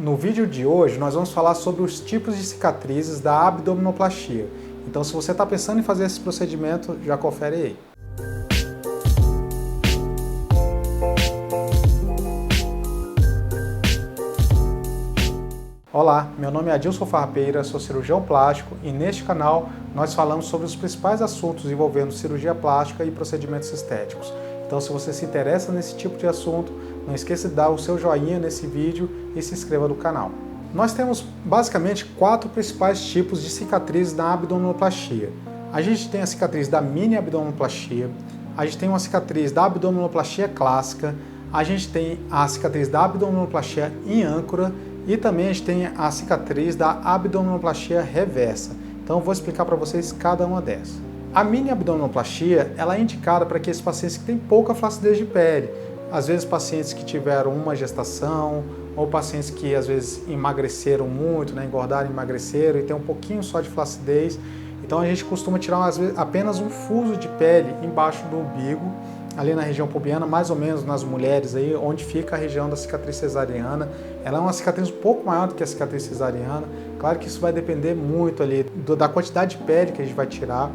No vídeo de hoje nós vamos falar sobre os tipos de cicatrizes da abdominoplastia. Então se você está pensando em fazer esse procedimento, já confere aí. Olá, meu nome é Adilson Farpeira, sou cirurgião plástico e neste canal nós falamos sobre os principais assuntos envolvendo cirurgia plástica e procedimentos estéticos. Então se você se interessa nesse tipo de assunto, não esqueça de dar o seu joinha nesse vídeo e se inscreva no canal. Nós temos basicamente 4 principais tipos de cicatrizes na abdominoplastia. A gente tem a cicatriz da mini abdominoplastia, a gente tem uma cicatriz da abdominoplastia clássica, a gente tem a cicatriz da abdominoplastia em âncora e também a gente tem a cicatriz da abdominoplastia reversa. Então eu vou explicar para vocês cada uma dessas. A mini abdominoplastia ela é indicada para aqueles pacientes que têm pouca flacidez de pele. Às vezes pacientes que tiveram uma gestação, ou pacientes que às vezes emagreceram muito, engordaram e emagreceram e tem um pouquinho só de flacidez. Então a gente costuma tirar às vezes, apenas um fuso de pele embaixo do umbigo, ali na região pubiana, mais ou menos nas mulheres, aí, onde fica a região da cicatriz cesariana. Ela é uma cicatriz um pouco maior do que a cicatriz cesariana. Claro que isso vai depender muito ali da quantidade de pele que a gente vai tirar.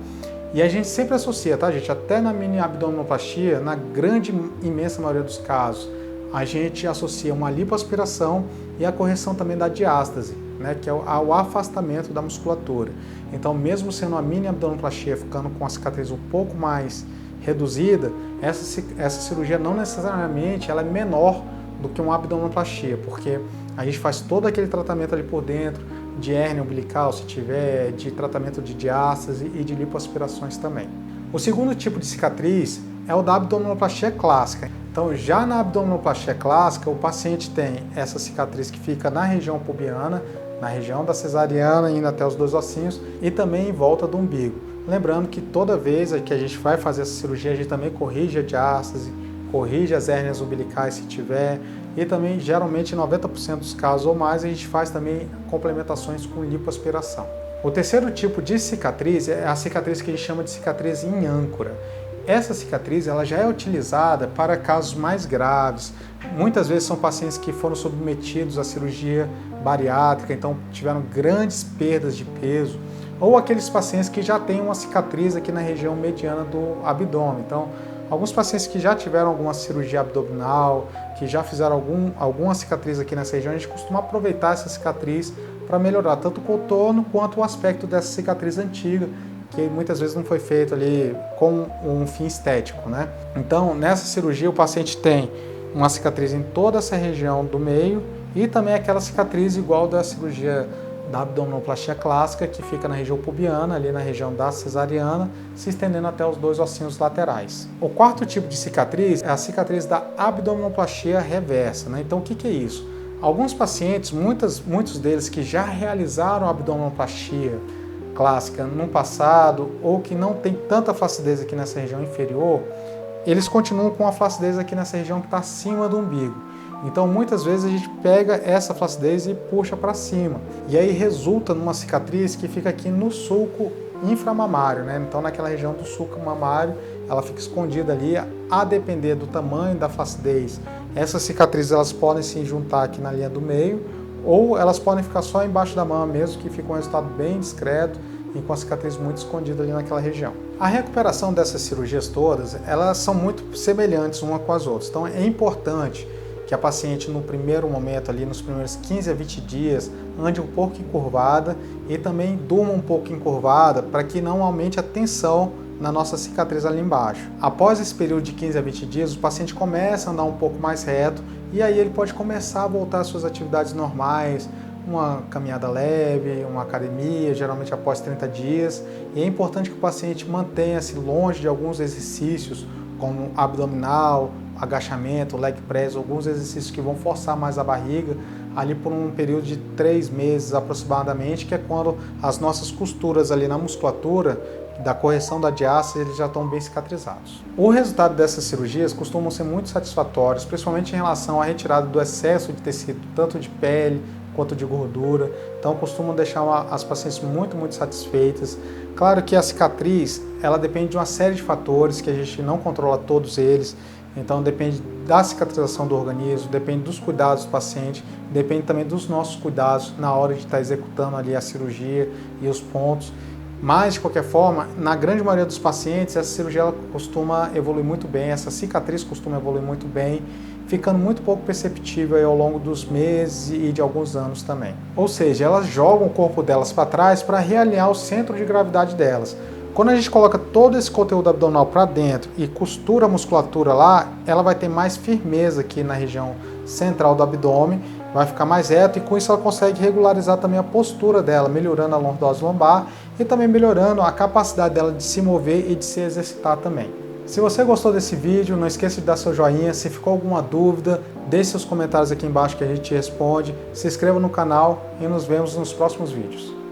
E a gente sempre associa, tá, gente? Até na mini abdominoplastia, na grande, imensa maioria dos casos, a gente associa uma lipoaspiração e a correção também da diástase, que é o afastamento da musculatura. Então, mesmo sendo uma mini abdominoplastia, ficando com a cicatriz um pouco mais reduzida, essa cirurgia não necessariamente ela é menor do que uma abdominoplastia, porque a gente faz todo aquele tratamento ali por dentro, de hérnia umbilical, se tiver, de tratamento de diástase e de lipoaspirações também. O segundo tipo de cicatriz é o da abdominoplastia clássica. Então, já na abdominoplastia clássica, o paciente tem essa cicatriz que fica na região pubiana, na região da cesariana, indo até os 2 ossinhos e também em volta do umbigo. Lembrando que toda vez que a gente vai fazer essa cirurgia, a gente também corrige a diástase, corrige as hérnias umbilicais se tiver, e também, geralmente, em 90% dos casos ou mais, a gente faz também complementações com lipoaspiração. O terceiro tipo de cicatriz é a cicatriz que a gente chama de cicatriz em âncora. Essa cicatriz ela já é utilizada para casos mais graves. Muitas vezes são pacientes que foram submetidos à cirurgia bariátrica, então tiveram grandes perdas de peso, ou aqueles pacientes que já têm uma cicatriz aqui na região mediana do abdômen. Então, alguns pacientes que já tiveram alguma cirurgia abdominal, que já fizeram alguma cicatriz aqui nessa região, a gente costuma aproveitar essa cicatriz para melhorar tanto o contorno quanto o aspecto dessa cicatriz antiga, que muitas vezes não foi feito ali com um fim estético, Então, nessa cirurgia, o paciente tem uma cicatriz em toda essa região do meio e também aquela cicatriz igual da cirurgia da abdominoplastia clássica, que fica na região pubiana, ali na região da cesariana, se estendendo até os 2 ossinhos laterais. O quarto tipo de cicatriz é a cicatriz da abdominoplastia reversa. Então, o que é isso? Alguns pacientes, muitos deles que já realizaram a abdominoplastia clássica no passado ou que não tem tanta flacidez aqui nessa região inferior, eles continuam com a flacidez aqui nessa região que está acima do umbigo. Então, muitas vezes a gente pega essa flacidez e puxa para cima. E aí resulta numa cicatriz que fica aqui no sulco inframamário, Então, naquela região do sulco mamário, ela fica escondida ali, a depender do tamanho da flacidez. Essas cicatrizes elas podem se juntar aqui na linha do meio, ou elas podem ficar só embaixo da mama mesmo, que fica um resultado bem discreto e com a cicatriz muito escondida ali naquela região. A recuperação dessas cirurgias todas, elas são muito semelhantes uma com as outras. Então, é importante que a paciente no primeiro momento, ali nos primeiros 15 a 20 dias, ande um pouco encurvada e também durma um pouco encurvada para que não aumente a tensão na nossa cicatriz ali embaixo. Após esse período de 15 a 20 dias, o paciente começa a andar um pouco mais reto e aí ele pode começar a voltar às suas atividades normais, uma caminhada leve, uma academia, geralmente após 30 dias. E é importante que o paciente mantenha-se longe de alguns exercícios, como abdominal, agachamento, leg press, alguns exercícios que vão forçar mais a barriga, ali por um período de 3 meses aproximadamente, que é quando as nossas costuras ali na musculatura, da correção da diástase, eles já estão bem cicatrizados. O resultado dessas cirurgias costumam ser muito satisfatórios, principalmente em relação à retirada do excesso de tecido, tanto de pele quanto de gordura. Então costumam deixar as pacientes muito satisfeitas. Claro que a cicatriz, ela depende de uma série de fatores que a gente não controla todos eles. Então depende da cicatrização do organismo, depende dos cuidados do paciente, depende também dos nossos cuidados na hora de estar executando ali a cirurgia e os pontos. Mas, de qualquer forma, na grande maioria dos pacientes, essa cirurgia ela costuma evoluir muito bem, essa cicatriz costuma evoluir muito bem, ficando muito pouco perceptível aí ao longo dos meses e de alguns anos também. Ou seja, elas jogam o corpo delas para trás para realinhar o centro de gravidade delas. Quando a gente coloca todo esse conteúdo abdominal para dentro e costura a musculatura lá, ela vai ter mais firmeza aqui na região central do abdômen, vai ficar mais reto e com isso ela consegue regularizar também a postura dela, melhorando a lordose lombar e também melhorando a capacidade dela de se mover e de se exercitar também. Se você gostou desse vídeo, não esqueça de dar seu joinha, se ficou alguma dúvida, deixe seus comentários aqui embaixo que a gente responde, se inscreva no canal e nos vemos nos próximos vídeos.